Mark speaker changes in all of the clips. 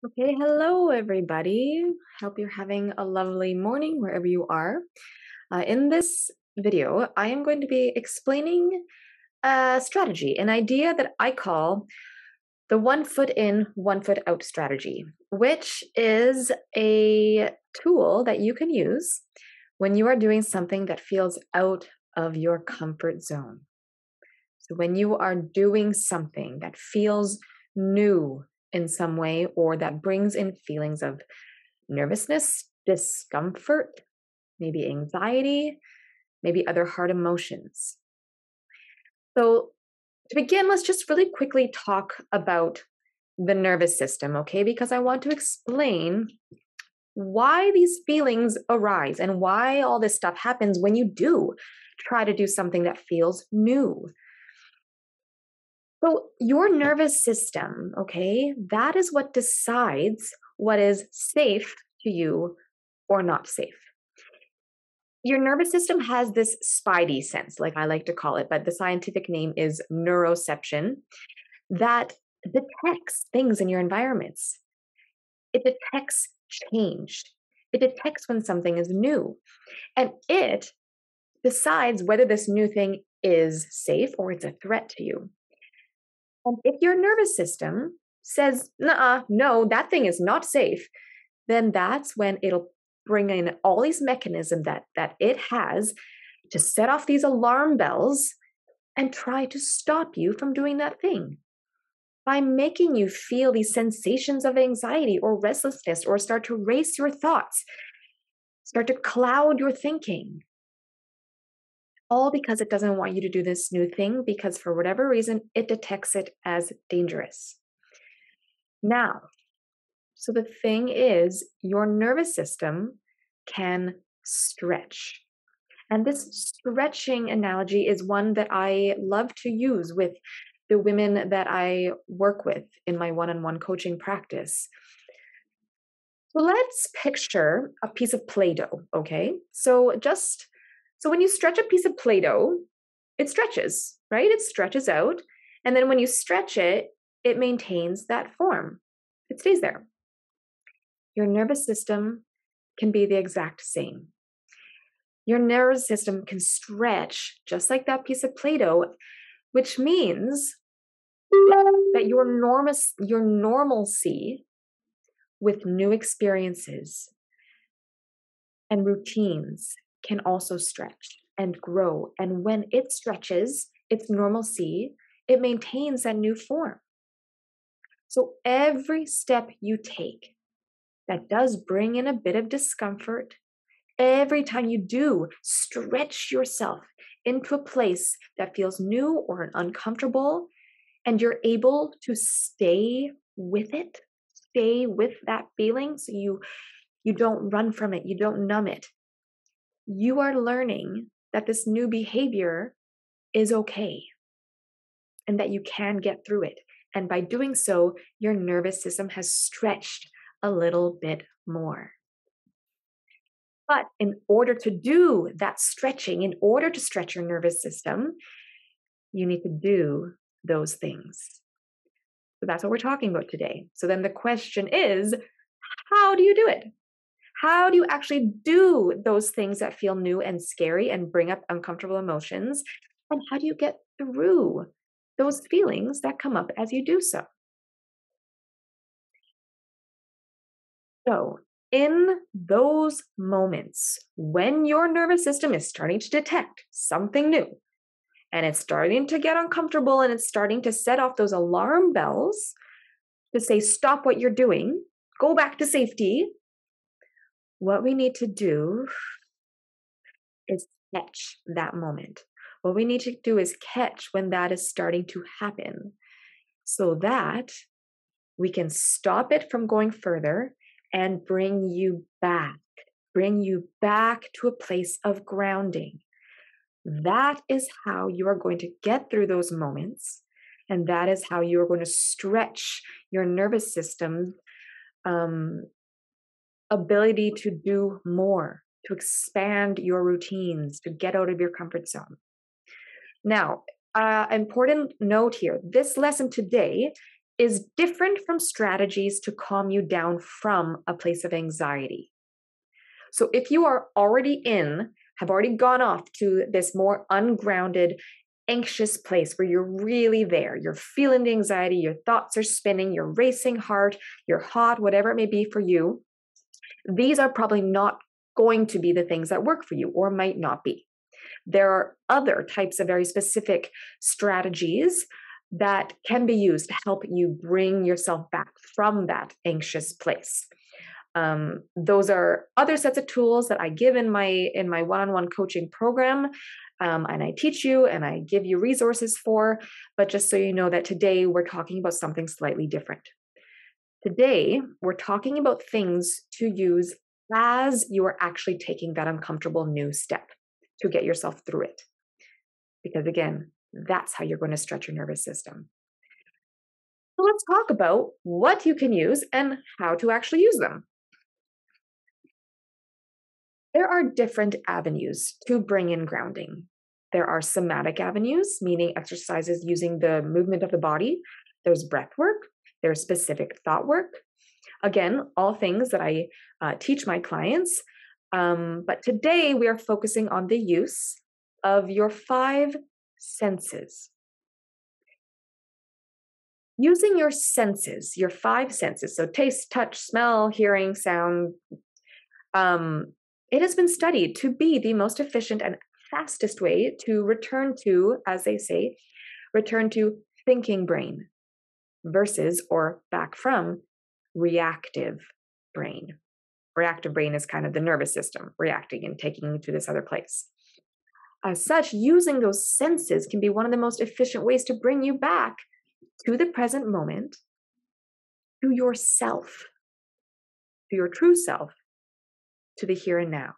Speaker 1: Okay, hello everybody. Hope you're having a lovely morning wherever you are. In this video, I am going to be explaining a strategy, an idea that I call the 1 foot in, 1 foot out strategy, which is a tool that you can use when you are doing something that feels out of your comfort zone. So, when you are doing something that feels new in some way or that brings in feelings of nervousness, discomfort, maybe anxiety, maybe other hard emotions. So, to begin, let's just really quickly talk about the nervous system, okay? Because I want to explain why these feelings arise and why all this stuff happens when you do try to do something that feels new. So, your nervous system, okay, that is what decides what is safe to you or not safe. Your nervous system has this spidey sense, like I like to call it, but the scientific name is neuroception, that detects things in your environments. It detects change. It detects when something is new. And it decides whether this new thing is safe or it's a threat to you. And if your nervous system says, "Nuh-uh, no, that thing is not safe," then that's when it'll bring in all these mechanisms that it has to set off these alarm bells and try to stop you from doing that thing by making you feel these sensations of anxiety or restlessness or start to race your thoughts, start to cloud your thinking. All because it doesn't want you to do this new thing because for whatever reason, it detects it as dangerous. Now, so the thing is, your nervous system can stretch. And this stretching analogy is one that I love to use with the women that I work with in my one on one coaching practice. So let's picture a piece of Play Doh, okay? So when you stretch a piece of Play Doh, it stretches, right? It stretches out. And then when you stretch it, it maintains that form, it stays there. Your nervous system can be the exact same. Your nervous system can stretch just like that piece of Play-Doh, which means that your normalcy with new experiences and routines can also stretch and grow. And when it stretches its normalcy, it maintains that new form. So every step you take that does bring in a bit of discomfort, every time you do stretch yourself into a place that feels new or uncomfortable, and you're able to stay with it, stay with that feeling so you don't run from it, you don't numb it. You are learning that this new behavior is okay and that you can get through it. And by doing so, your nervous system has stretched a little bit more. But in order to do that stretching, in order to stretch your nervous system, you need to do those things. So that's what we're talking about today. So then the question is, how do you do it? How do you actually do those things that feel new and scary and bring up uncomfortable emotions? And how do you get through those feelings that come up as you do so? So, in those moments when your nervous system is starting to detect something new and it's starting to get uncomfortable and it's starting to set off those alarm bells to say, stop what you're doing, go back to safety, what we need to do is catch that moment. What we need to do is catch when that is starting to happen so that we can stop it from going further and bring you back to a place of grounding. That is how you are going to get through those moments. And that is how you are going to stretch your nervous system ability to do more, to expand your routines, to get out of your comfort zone. Now, important note here, this lesson today is different from strategies to calm you down from a place of anxiety. So if you are have already gone off to this more ungrounded, anxious place where you're really there, you're feeling the anxiety, your thoughts are spinning, you're racing heart, you're hot, whatever it may be for you, these are probably not going to be the things that work for you, or might not be. There are other types of very specific strategies that can be used to help you bring yourself back from that anxious place. Those are other sets of tools that I give in my one-on-one coaching program, and I teach you and I give you resources for. But just so you know that today we're talking about something slightly different. Today we're talking about things to use as you are actually taking that uncomfortable new step to get yourself through it. Because again, that's how you're going to stretch your nervous system. So let's talk about what you can use and how to actually use them. There are different avenues to bring in grounding. There are somatic avenues, meaning exercises using the movement of the body. There's breath work. There's specific thought work. Again, all things that I teach my clients. But today we are focusing on the use of your 5 senses. Using your senses, your 5 senses, so taste, touch, smell, hearing, sound, it has been studied to be the most efficient and fastest way to return to, as they say, return to thinking brain versus, or back from, reactive brain. Reactive brain is kind of the nervous system reacting and taking you to this other place. As such, using those senses can be one of the most efficient ways to bring you back to the present moment, to yourself, to your true self, to the here and now.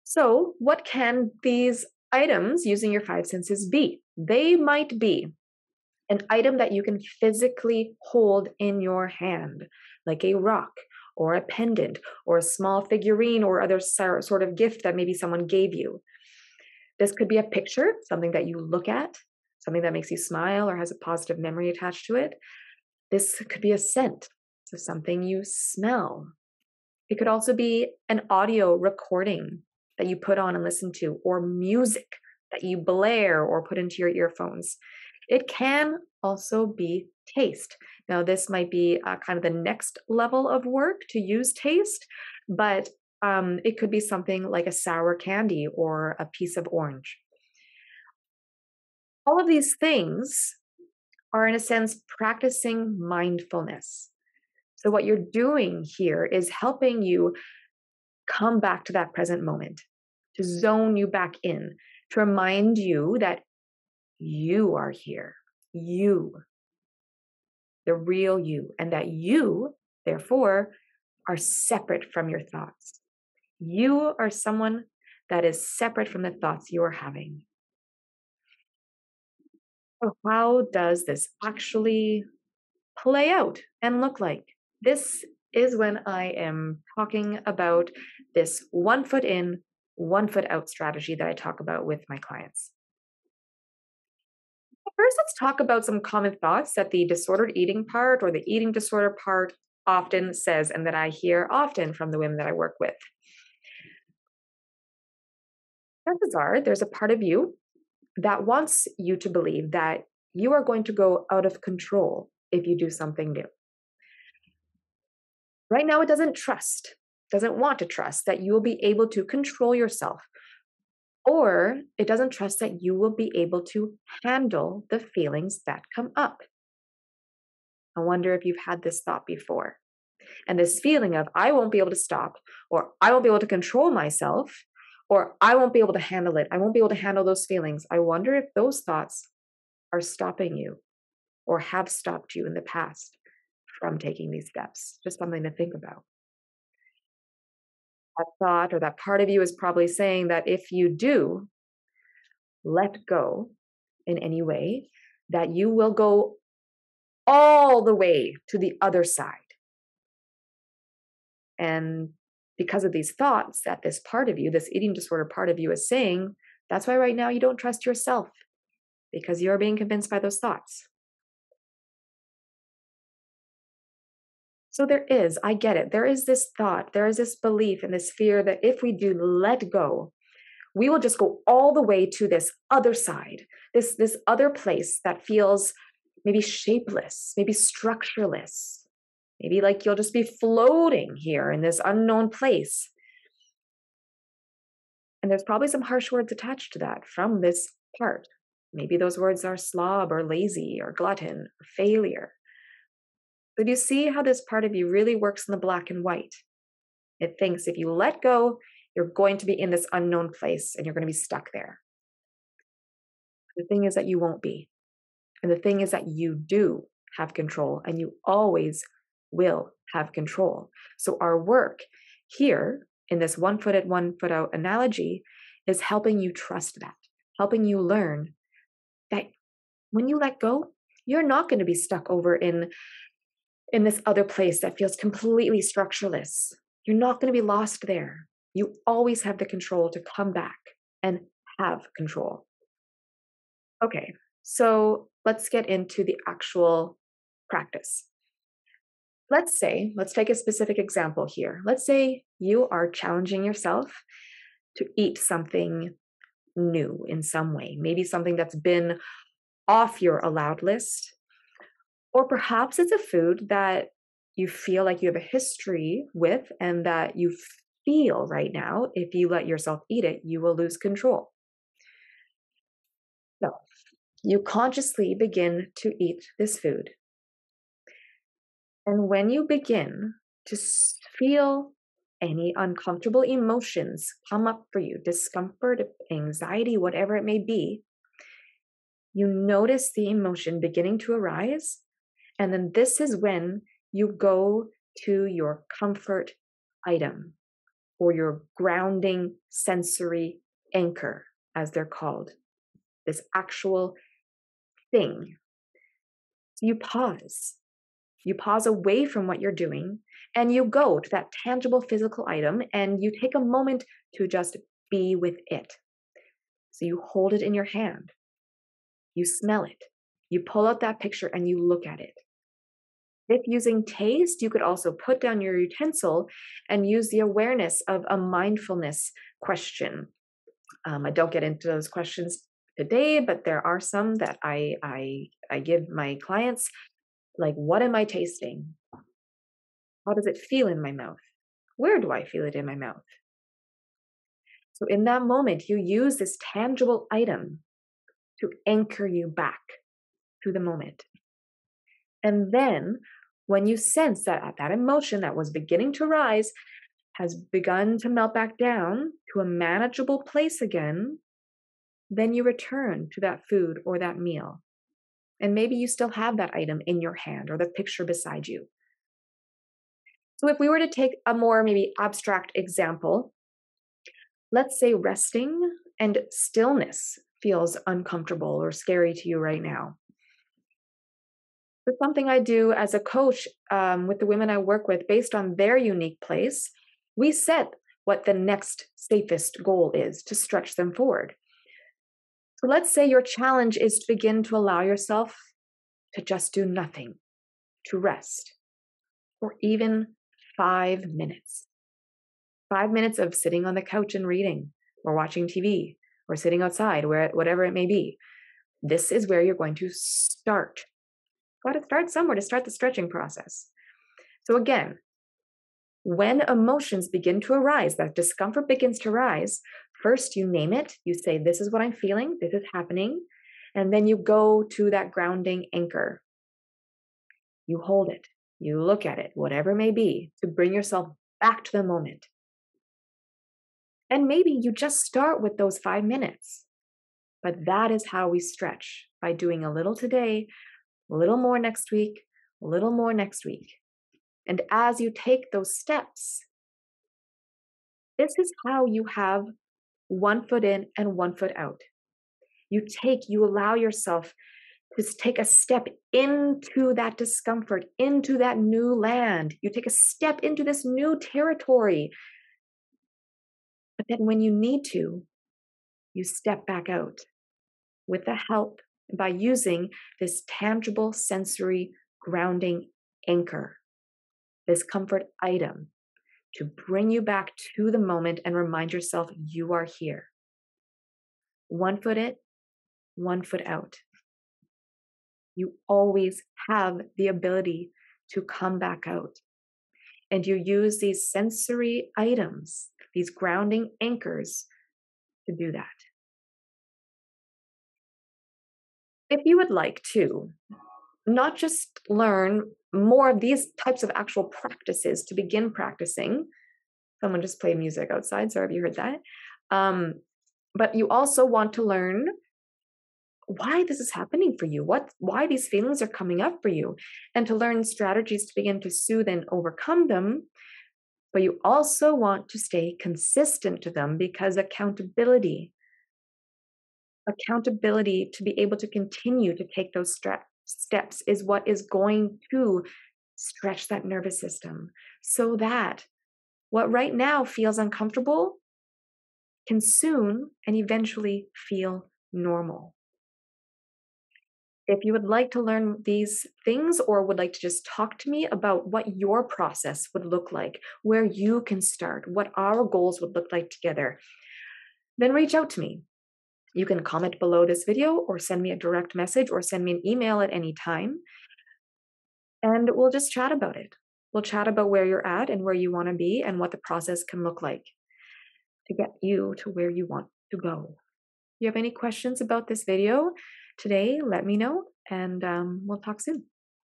Speaker 1: So, what can these items using your 5 senses be? They might be an item that you can physically hold in your hand, like a rock or a pendant or a small figurine or other sort of gift that maybe someone gave you. This could be a picture, something that you look at, something that makes you smile or has a positive memory attached to it. This could be a scent, so something you smell. It could also be an audio recording that you put on and listen to, or music that you blare or put into your earphones. It can also be taste. Now, this might be kind of the next level of work to use taste, but it could be something like a sour candy or a piece of orange. All of these things are, in a sense, practicing mindfulness. So what you're doing here is helping you come back to that present moment, to zone you back in, to remind you that you are here, you, the real you, and that you, therefore, are separate from your thoughts. You are someone that is separate from the thoughts you are having. So how does this actually play out and look like? This is when I am talking about this 1 foot in, 1 foot out strategy that I talk about with my clients. First, let's talk about some common thoughts that the disordered eating part or the eating disorder part often says, and that I hear often from the women that I work with. Chances are there's a part of you that wants you to believe that you are going to go out of control if you do something new. Right now, it doesn't want to trust that you will be able to control yourself, or it doesn't trust that you will be able to handle the feelings that come up. I wonder if you've had this thought before. And this feeling of, I won't be able to stop, or I won't be able to control myself, or I won't be able to handle it. I won't be able to handle those feelings. I wonder if those thoughts are stopping you or have stopped you in the past from taking these steps. Just something to think about. That thought or that part of you is probably saying that if you do let go in any way, that you will go all the way to the other side. And because of these thoughts that this part of you, this eating disorder part of you is saying, that's why right now you don't trust yourself. because you're being convinced by those thoughts. So I get it. There is this thought, there is this belief and this fear that if we do let go, we will just go all the way to this other side, this other place that feels maybe shapeless, maybe structureless, maybe like you'll just be floating here in this unknown place. And there's probably some harsh words attached to that from this part. Maybe those words are slob or lazy or glutton or failure. But you see how this part of you really works in the black and white. It thinks if you let go, you're going to be in this unknown place and you're going to be stuck there. The thing is that you won't be. And the thing is that you do have control and you always will have control. So our work here in this 1 foot in, 1 foot out analogy is helping you trust that, helping you learn that when you let go, you're not going to be stuck over in this other place that feels completely structureless. You're not going to be lost there. You always have the control to come back and have control. Okay, so let's get into the actual practice. Let's take a specific example here. Let's say you are challenging yourself to eat something new in some way, maybe something that's been off your allowed list, or perhaps it's a food that you feel like you have a history with and that you feel right now, if you let yourself eat it, you will lose control. So you consciously begin to eat this food. And when you begin to feel any uncomfortable emotions come up for you, discomfort, anxiety, whatever it may be, you notice the emotion beginning to arise. And then this is when you go to your comfort item or your grounding sensory anchor, as they're called, this actual thing. So you pause. You pause away from what you're doing and you go to that tangible physical item and you take a moment to just be with it. So you hold it in your hand. You smell it. You pull out that picture and you look at it. If using taste, you could also put down your utensil and use the awareness of a mindfulness question. I don't get into those questions today, but there are some that I give my clients. Like, what am I tasting? How does it feel in my mouth? Where do I feel it in my mouth? So in that moment, you use this tangible item to anchor you back to the moment. And then when you sense that that emotion that was beginning to rise has begun to melt back down to a manageable place again, then you return to that food or that meal. And maybe you still have that item in your hand or the picture beside you. So if we were to take a more maybe abstract example, let's say resting and stillness feels uncomfortable or scary to you right now. It's something I do as a coach with the women I work with based on their unique place. We set what the next safest goal is to stretch them forward. So let's say your challenge is to begin to allow yourself to just do nothing, to rest, or even 5 minutes. 5 minutes of sitting on the couch and reading, or watching TV, or sitting outside, whatever it may be. This is where you're going to start. Got to start somewhere to start the stretching process. So again, when emotions begin to arise, that discomfort begins to rise, first you name it. You say, this is what I'm feeling, this is happening. And then you go to that grounding anchor. You hold it, you look at it, whatever it may be, to bring yourself back to the moment. And maybe you just start with those 5 minutes. But that is how we stretch, by doing a little today, a little more next week, a little more next week. And as you take those steps, this is how you have 1 foot in and 1 foot out. You allow yourself to take a step into that discomfort, into that new land. You take a step into this new territory. But then when you need to, you step back out with the help by using this tangible sensory grounding anchor, this comfort item, to bring you back to the moment and remind yourself you are here. 1 foot in, 1 foot out. You always have the ability to come back out. And you use these sensory items, these grounding anchors, to do that. If you would like to, not just learn more of these types of actual practices to begin practicing. Someone just played music outside. Sorry if you heard that. But you also want to learn why this is happening for you, why these feelings are coming up for you, and to learn strategies to begin to soothe and overcome them. But you also want to stay consistent to them, because accountability to be able to continue to take those steps is what is going to stretch that nervous system, so that what right now feels uncomfortable can soon and eventually feel normal. If you would like to learn these things, or would like to just talk to me about what your process would look like, where you can start, what our goals would look like together, then reach out to me. You can comment below this video, or send me a direct message, or send me an email at any time, and we'll just chat about it. We'll chat about where you're at and where you want to be, and what the process can look like to get you to where you want to go. If you have any questions about this video today, let me know, and we'll talk soon.